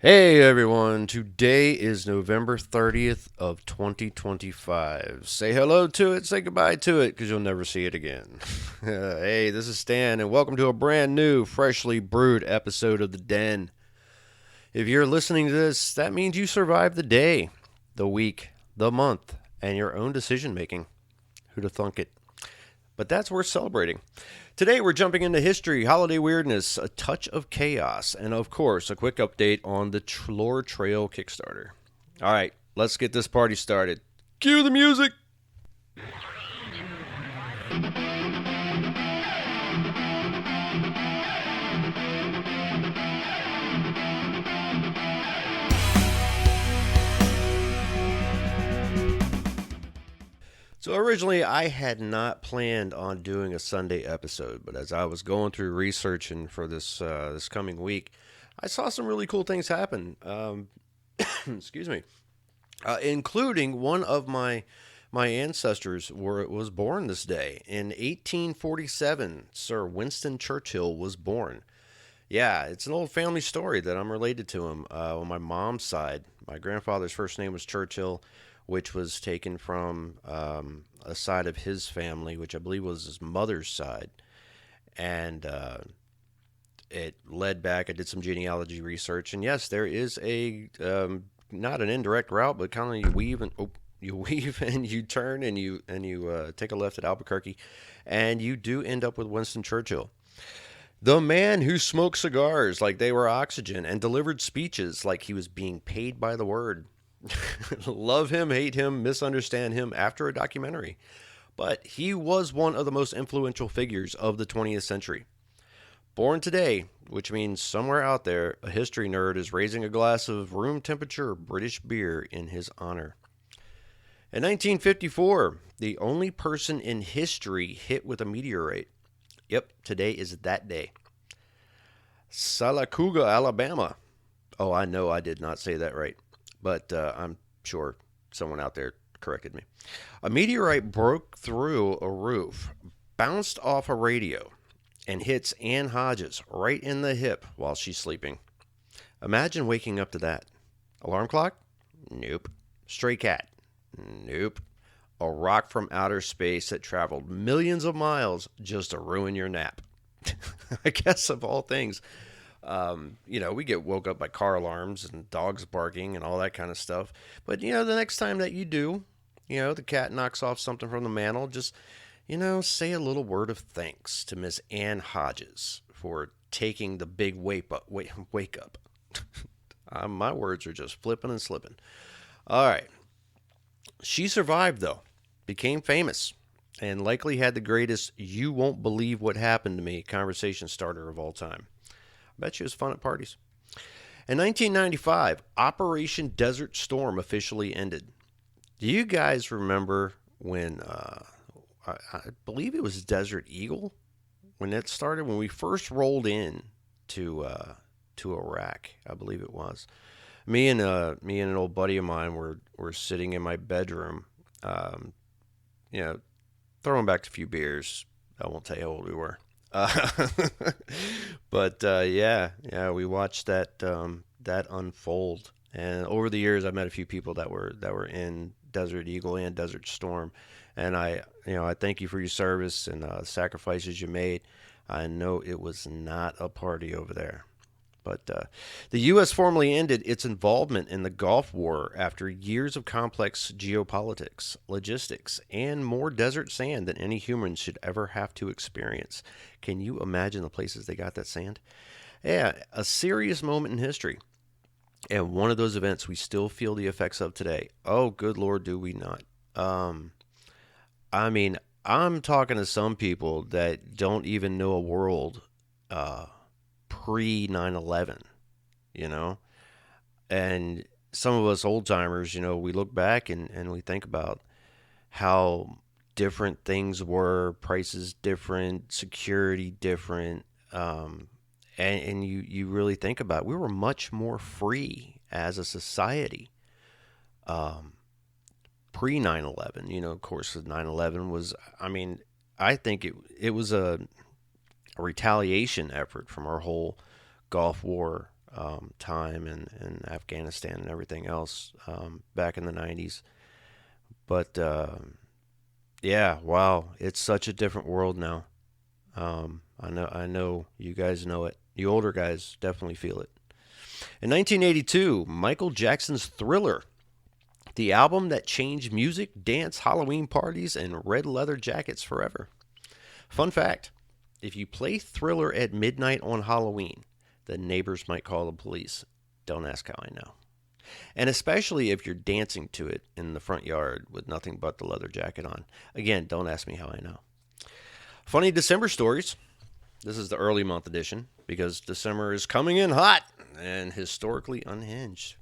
Hey everyone, today is November 30th of 2025. Say hello to it, say goodbye to it, because you'll never see it again. Hey, this is Stan, and welcome to a brand new, freshly brewed episode of The Den. If you're listening to this, that means you survived the day, the week, the month, and your own decision making. Who'da thunk it? But that's worth celebrating. Today we're jumping into history, holiday weirdness, a touch of chaos, and of course, a quick update on the Lore Trail Kickstarter. All right, let's get this party started. Cue the music! So originally, I had not planned on doing a Sunday episode, but as I was going through researching for this coming week, I saw some really cool things happen. Excuse me, including one of my ancestors was born this day in 1847. Sir Winston Churchill was born. Yeah, it's an old family story that I'm related to him. On my mom's side, my grandfather's first name was Churchill, which was taken from a side of his family, which I believe was his mother's side. And it led back. I did some genealogy research, and yes, there is a not an indirect route, but kind of you weave and you turn and you take a left at Albuquerque, and you do end up with Winston Churchill. The man who smoked cigars like they were oxygen and delivered speeches like he was being paid by the word. Love him, hate him, misunderstand him after a documentary. But he was one of the most influential figures of the 20th century. Born today, which means somewhere out there, a history nerd is raising a glass of room temperature British beer in his honor. In 1954, the only person in history hit with a meteorite. Yep, today is that day. Salacuga, Alabama. Oh, I know I did not say that right, but I'm sure someone out there corrected me. A meteorite broke through a roof, bounced off a radio, and hits Ann Hodges right in the hip while she's sleeping. Imagine waking up to that. Alarm clock? Nope. Stray cat? Nope. A rock from outer space that traveled millions of miles just to ruin your nap. I guess of all things, we get woke up by car alarms and dogs barking and all that kind of stuff. But, the next time that you do, the cat knocks off something from the mantle, just, say a little word of thanks to Miss Ann Hodges for taking the big wake up. My words are just flipping and slipping. All right. She survived, though, became famous, and likely had the greatest "you won't believe what happened to me" conversation starter of all time. I bet she was fun at parties. In 1995, Operation Desert Storm officially ended. Do you guys remember when, I believe it was Desert Eagle, when it started, when we first rolled in to Iraq, I believe it was. Me and an old buddy of mine were sitting in my bedroom, um, you know, throwing back a few beers. I won't tell you how old we were. Uh, but we watched that unfold. And over the years, I've met a few people that were in Desert Eagle and Desert Storm, and I thank you for your service and sacrifices you made. I know it was not a party over there. But the U.S. formally ended its involvement in the Gulf War after years of complex geopolitics, logistics, and more desert sand than any humans should ever have to experience. Can you imagine the places they got that sand? Yeah, a serious moment in history. And one of those events we still feel the effects of today. Oh, good Lord, do we not? Um, I mean, I'm talking to some people that don't even know a world uh, pre 9/11, you know? And some of us old timers, we look back and we think about how different things were, prices different, security different. And you really think about it, we were much more free as a society um, pre 9/11. Of course, 9/11 was, I mean, I think it was a retaliation effort from our whole Gulf War time in Afghanistan and everything else back in the 90s. But yeah, wow, it's such a different world now. I know you guys know it. You older guys definitely feel it. In 1982, Michael Jackson's Thriller, the album that changed music, dance, Halloween parties, and red leather jackets forever. Fun fact, if you play Thriller at midnight on Halloween, the neighbors might call the police. Don't ask how I know. And especially if you're dancing to it in the front yard with nothing but the leather jacket on. Again, don't ask me how I know. Funny December stories. This is the early month edition because December is coming in hot and historically unhinged.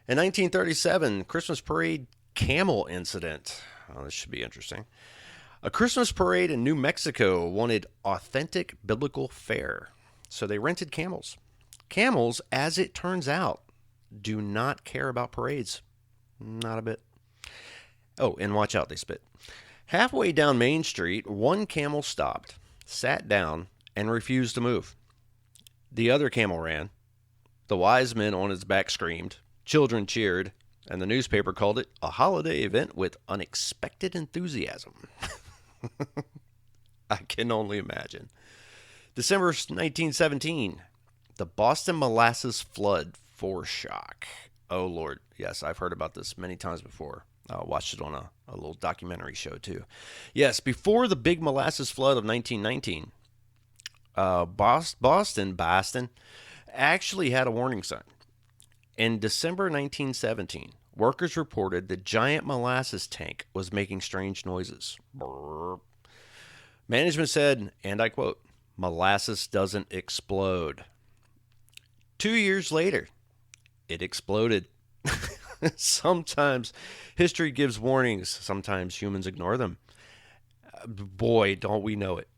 In 1937, Christmas parade camel incident. Oh, this should be interesting. A Christmas parade in New Mexico wanted authentic biblical fare, so they rented camels. Camels, as it turns out, do not care about parades. Not a bit. Oh, and watch out, they spit. Halfway down Main Street, one camel stopped, sat down, and refused to move. The other camel ran. The wise men on its back screamed. Children cheered. And the newspaper called it a holiday event with unexpected enthusiasm. I can only imagine. December 1917, the Boston molasses flood foreshock. Oh, Lord. Yes, I've heard about this many times before. I watched it on a little documentary show, too. Yes, before the big molasses flood of 1919, Boston actually had a warning sign. In December 1917, workers reported the giant molasses tank was making strange noises. Brrr. Management said, and I quote, "Molasses doesn't explode." 2 years later, it exploded. Sometimes history gives warnings. Sometimes humans ignore them. Boy, don't we know it.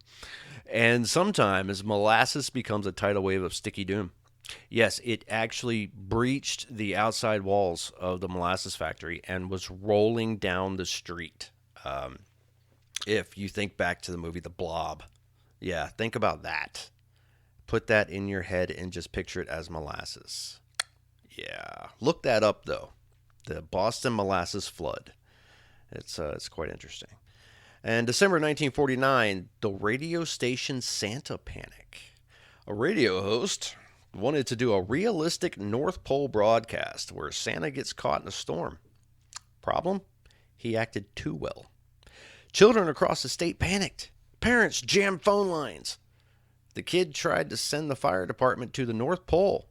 And sometimes molasses becomes a tidal wave of sticky doom. Yes, it actually breached the outside walls of the molasses factory and was rolling down the street. If you think back to the movie The Blob, yeah, think about that. Put that in your head and just picture it as molasses. Yeah, look that up though. The Boston molasses flood. It's quite interesting. And December 1949, the radio station Santa Panic. A radio host wanted to do a realistic North Pole broadcast where Santa gets caught in a storm. Problem? He acted too well. Children across the state panicked. Parents jammed phone lines. The kid tried to send the fire department to the North Pole.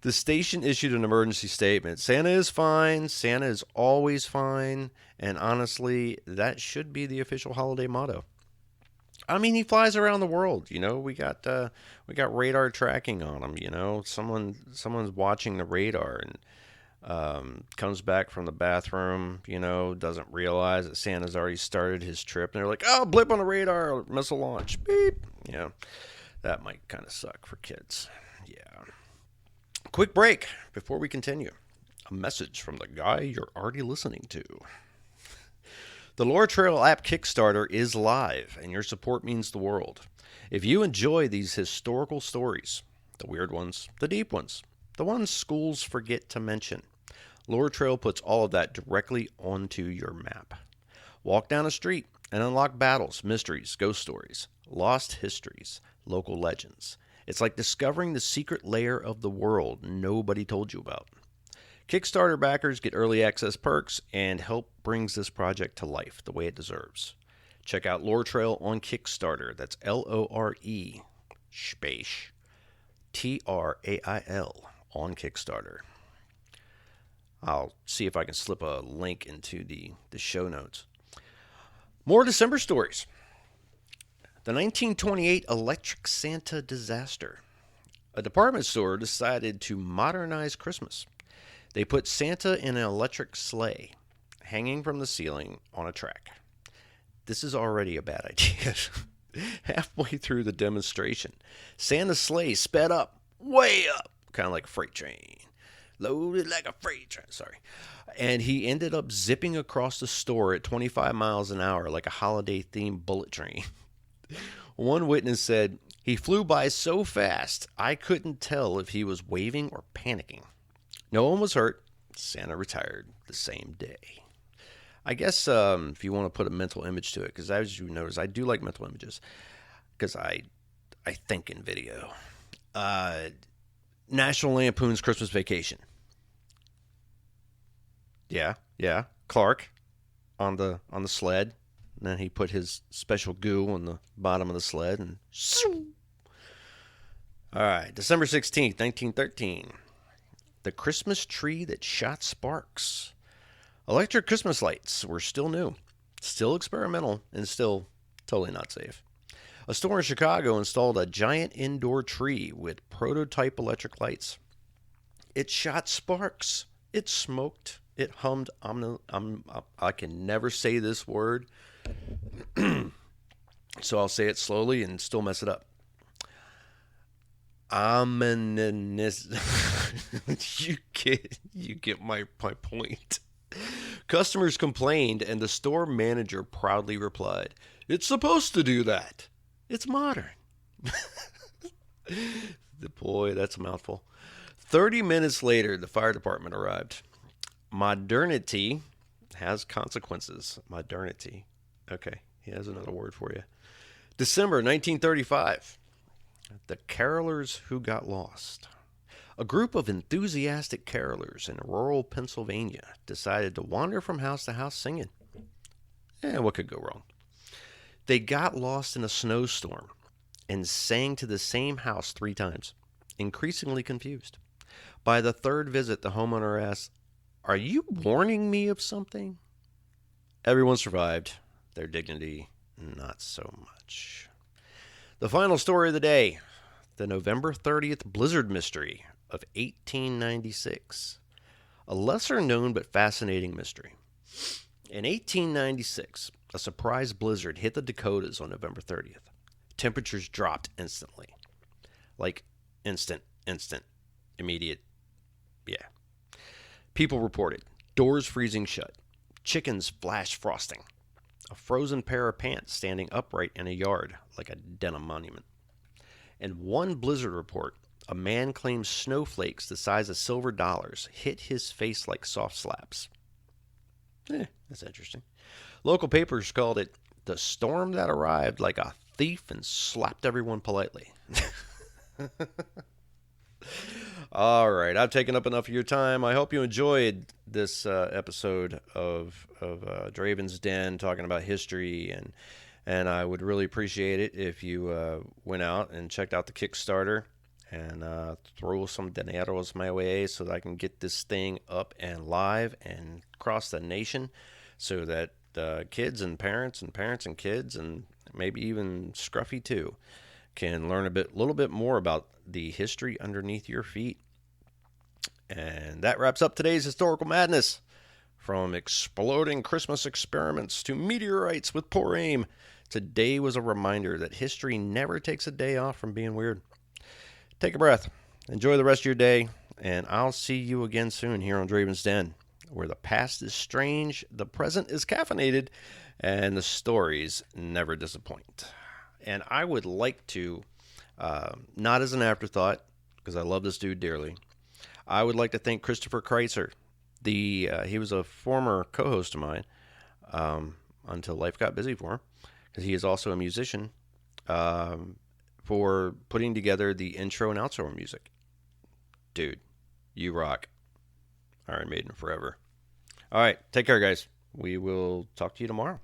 The station issued an emergency statement. Santa is fine. Santa is always fine. And honestly, that should be the official holiday motto. I mean, he flies around the world. You know, we got radar tracking on him. You know, someone's watching the radar and comes back from the bathroom. You know, doesn't realize that Santa's already started his trip, and they're like, "Oh, blip on the radar, missile launch, beep." You know, that might kind of suck for kids. Yeah. Quick break before we continue. A message from the guy you're already listening to. The Lore Trail app Kickstarter is live, and your support means the world. If you enjoy these historical stories, the weird ones, the deep ones, the ones schools forget to mention, Lore Trail puts all of that directly onto your map. Walk down a street and unlock battles, mysteries, ghost stories, lost histories, local legends. It's like discovering the secret layer of the world nobody told you about. Kickstarter backers get early access perks and help brings this project to life the way it deserves. Check out Lore Trail on Kickstarter. That's LORE space TRAIL on Kickstarter. I'll see if I can slip a link into the show notes. More December stories. The 1928 Electric Santa disaster. A department store decided to modernize Christmas. They put Santa in an electric sleigh, hanging from the ceiling on a track. This is already a bad idea. Halfway through the demonstration, Santa's sleigh sped up, way up, kind of like a freight train. Loaded like a freight train, sorry. And he ended up zipping across the store at 25 miles an hour like a holiday-themed bullet train. One witness said He flew by so fast, I couldn't tell if he was waving or panicking. No one was hurt. Santa retired the same day. I guess if you want to put a mental image to it, because as you notice, I do like mental images, because I think in video. National Lampoon's Christmas Vacation. Yeah. Clark on the sled, and then he put his special goo on the bottom of the sled, and all right, December 16th, 1913. The Christmas tree that shot sparks. Electric Christmas lights were still new, still experimental, and still totally not safe. A store in Chicago installed a giant indoor tree with prototype electric lights. It shot sparks. It smoked. It hummed. I can never say this word, so I'll say it slowly and still mess it up. Ominous. You get my point. Customers complained, and the store manager proudly replied, "It's supposed to do that. It's modern." Boy, that's a mouthful. 30 minutes later, the fire department arrived. Modernity has consequences. Modernity. Okay, he has another word for you. December 1935. The Carolers Who Got Lost. A group of enthusiastic carolers in rural Pennsylvania decided to wander from house to house singing. What could go wrong? They got lost in a snowstorm and sang to the same house 3 times, increasingly confused. By the 3rd visit, the homeowner asked, "Are you warning me of something?" Everyone survived. Their dignity, not so much. The final story of the day, the November 30th blizzard mystery of 1896. A lesser known but fascinating mystery. In 1896, a surprise blizzard hit the Dakotas on November 30th. Temperatures dropped instantly. Like instant, immediate. Yeah. People reported doors freezing shut, chickens flash frosting, a frozen pair of pants standing upright in a yard like a denim monument. In one blizzard report, a man claims snowflakes the size of silver dollars hit his face like soft slaps. That's interesting. Local papers called it the storm that arrived like a thief and slapped everyone politely. All right, I've taken up enough of your time. I hope you enjoyed this episode of Dravin's Den, talking about history, and I would really appreciate it if you went out and checked out the Kickstarter and throw some dineros my way so that I can get this thing up and live and across the nation, so that kids and parents and kids, and maybe even Scruffy too, can learn a little bit more about the history underneath your feet. And that wraps up today's Historical Madness. From exploding Christmas experiments to meteorites with poor aim, today was a reminder that history never takes a day off from being weird. Take a breath, enjoy the rest of your day, and I'll see you again soon here on Dravin's Den, where the past is strange, the present is caffeinated, and the stories never disappoint. And I would like to, not as an afterthought, because I love this dude dearly, I would like to thank Christopher Kreitzer. He was a former co-host of mine until life got busy for him, because he is also a musician, for putting together the intro and outro music. Dude, you rock. Iron Maiden forever. All right, take care, guys. We will talk to you tomorrow.